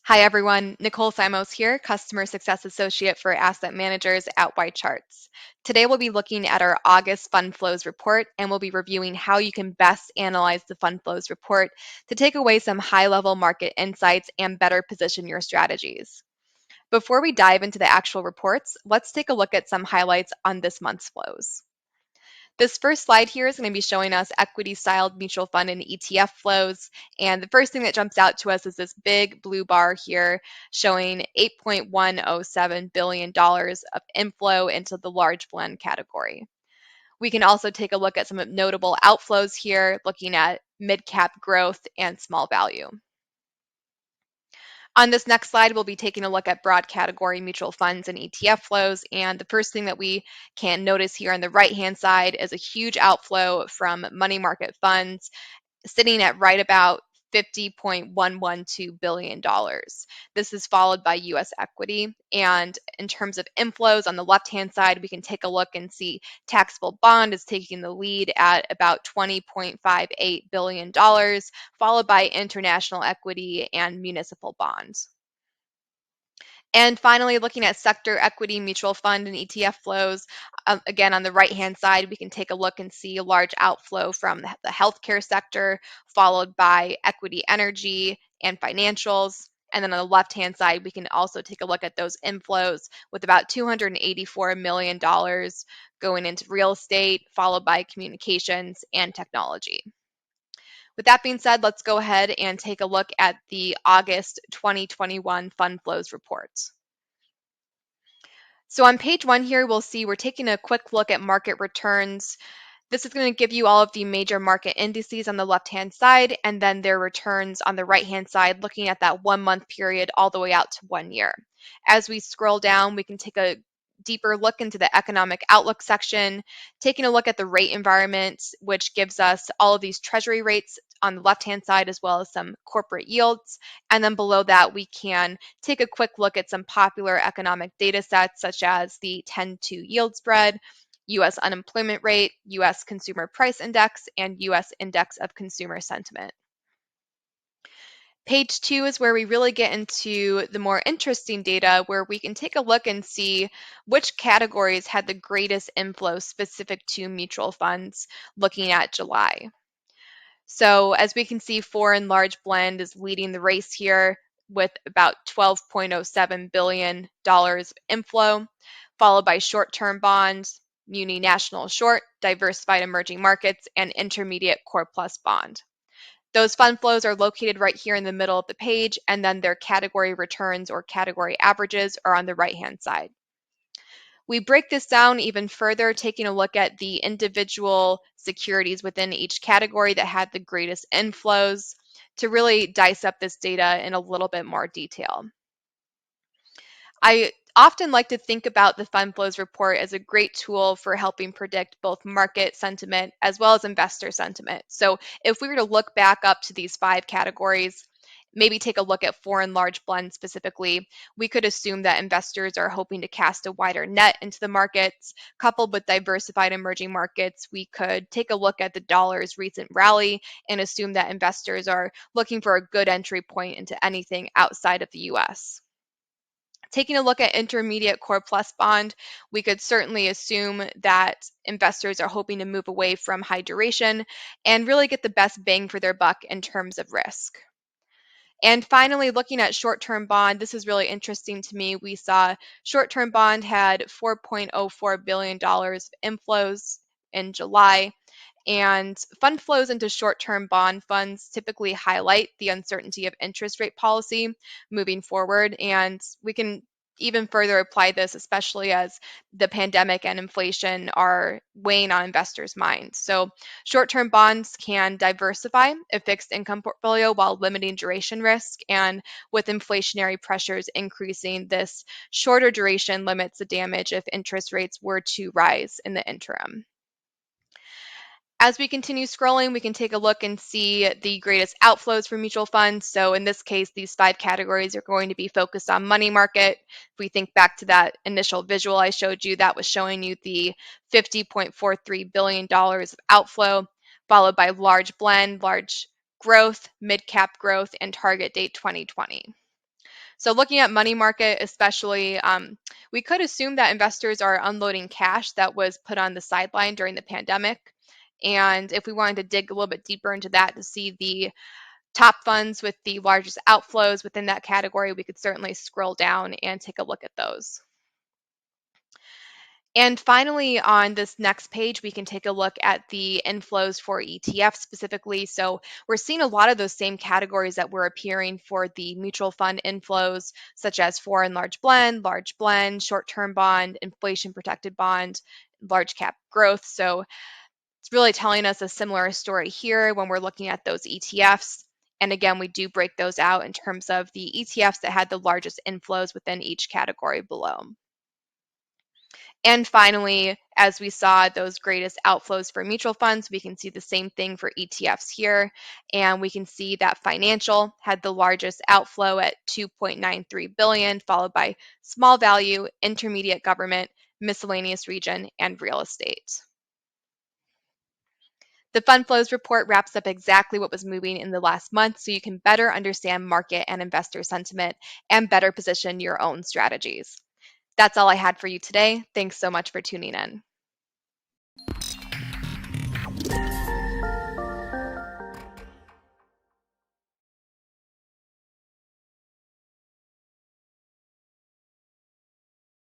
Hi everyone, Nicole Simos here, Customer Success Associate for Asset Managers at YCharts. Today we'll be looking at our August Fund Flows report and we'll be reviewing how you can best analyze the Fund Flows report to take away some high-level market insights and better position your strategies. Before we dive into the actual reports, let's take a look at some highlights on this month's flows. This first slide here is going to be showing us equity-styled mutual fund and ETF flows. And the first thing that jumps out to us is this big blue bar here showing $8.107 billion of inflow into the large blend category. We can also take a look at some notable outflows here, looking at mid-cap growth and small value. On this next slide, we'll be taking a look at broad category mutual funds and ETF flows. And the first thing that we can notice here on the right-hand side is a huge outflow from money market funds, sitting at right about $50.112 billion. This is followed by US equity. And in terms of inflows on the left-hand side, we can take a look and see taxable bond is taking the lead at about $20.58 billion, followed by international equity and municipal bonds. And finally, looking at sector equity mutual fund and ETF flows, again, on the right-hand side, we can take a look and see a large outflow from the healthcare sector, followed by equity energy and financials. And then on the left-hand side, we can also take a look at those inflows with about $284 million going into real estate, followed by communications and technology. With that being said, let's go ahead and take a look at the August 2021 Fund Flows report. So on page 1 here, we'll see we're taking a quick look at market returns. This is going to give you all of the major market indices on the left-hand side, and then their returns on the right-hand side, looking at that 1-month period all the way out to 1 year. As we scroll down, we can take a deeper look into the economic outlook section, taking a look at the rate environment, which gives us all of these treasury rates on the left-hand side, as well as some corporate yields. And then below that, we can take a quick look at some popular economic data sets, such as the 10-2 yield spread, US unemployment rate, US consumer price index, and US index of consumer sentiment. Page 2 is where we really get into the more interesting data, where we can take a look and see which categories had the greatest inflow specific to mutual funds looking at July. So as we can see, foreign large blend is leading the race here with about $12.07 billion inflow, followed by short-term bonds, muni national short, diversified emerging markets, and intermediate core plus bond. Those fund flows are located right here in the middle of the page, and then their category returns or category averages are on the right-hand side. We break this down even further, taking a look at the individual securities within each category that had the greatest inflows to really dice up this data in a little bit more detail. I often like to think about the fund flows report as a great tool for helping predict both market sentiment as well as investor sentiment. So if we were to look back up to these 5 categories, maybe take a look at foreign large blends specifically, we could assume that investors are hoping to cast a wider net into the markets. Coupled with diversified emerging markets, we could take a look at the dollar's recent rally and assume that investors are looking for a good entry point into anything outside of the US. Taking a look at intermediate core plus bond, we could certainly assume that investors are hoping to move away from high duration and really get the best bang for their buck in terms of risk. And finally, looking at short-term bond, this is really interesting to me. We saw short-term bond had $4.04 billion inflows in July. And fund flows into short-term bond funds typically highlight the uncertainty of interest rate policy moving forward. And we can even further apply this, especially as the pandemic and inflation are weighing on investors' minds. So short-term bonds can diversify a fixed income portfolio while limiting duration risk. And with inflationary pressures increasing, this shorter duration limits the damage if interest rates were to rise in the interim. As we continue scrolling, we can take a look and see the greatest outflows for mutual funds. So in this case, these 5 categories are going to be focused on money market. If we think back to that initial visual I showed you, that was showing you the $50.43 billion of outflow, followed by large blend, large growth, mid-cap growth, and target date 2020. So looking at money market especially, we could assume that investors are unloading cash that was put on the sideline during the pandemic. And if we wanted to dig a little bit deeper into that to see the top funds with the largest outflows within that category, we could certainly scroll down and take a look at those. And finally, on this next page, we can take a look at the inflows for ETFs specifically. So we're seeing a lot of those same categories that were appearing for the mutual fund inflows, such as foreign large blend, short-term bond, inflation protected bond, large cap growth. So it's really telling us a similar story here when we're looking at those ETFs. And again, we do break those out in terms of the ETFs that had the largest inflows within each category below. And finally, as we saw those greatest outflows for mutual funds, we can see the same thing for ETFs here. And we can see that financial had the largest outflow at 2.93 billion, followed by small value, intermediate government, miscellaneous region, and real estate. The fund flows report wraps up exactly what was moving in the last month so you can better understand market and investor sentiment and better position your own strategies. That's all I had for you today. Thanks so much for tuning in.